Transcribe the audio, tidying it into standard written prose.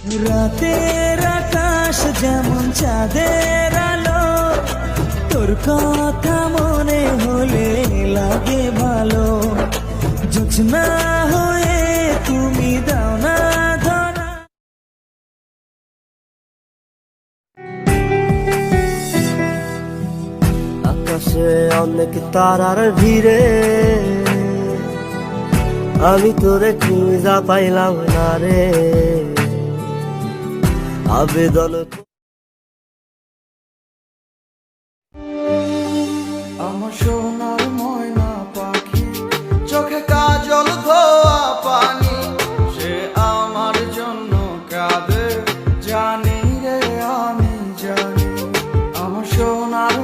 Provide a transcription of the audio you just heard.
রাতের আকাশ যেমন চাঁদের আলো, তোর কথা মনে হলে লাগে ভালো। জোছনা হয়ে তুমি দাও না ধরা। আকাশে অনেক তারার ভিড়ে আমি তোরে খুঁজা পাইলাম না রে। আবেদন আমার সোনার ময়না পাখি, চোখে কাজল ধোয়া পানি, সে আমার জন্য কাঁদে জানি রে আমি জানি। আমার সোনার